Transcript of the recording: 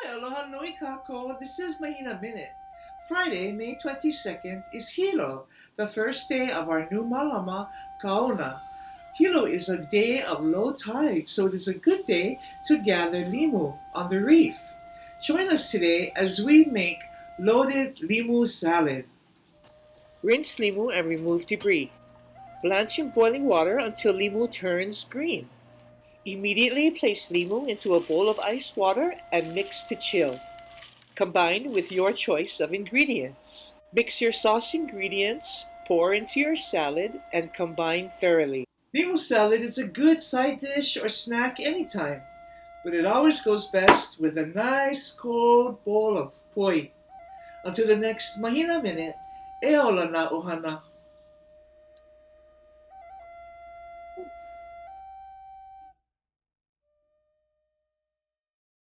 Oi, aloha nui kako. This is Mahina Minute. Friday, May 22nd, is Hilo, the first day of our new malama, Kaʻaona. Hilo is a day of low tide, so it is a good day to gather limu on the reef. Join us today as we make loaded limu salad. Rinse limu and remove debris. Blanch in boiling water until limu turns green. Immediately place limu into a bowl of ice water and mix to chill. Combine with your choice of ingredients. Mix your sauce ingredients, pour into your salad, and combine thoroughly. Limu salad is a good side dish or snack anytime, but it always goes best with a nice cold bowl of poi. Until the next Mahina Minute, e ola na ohana.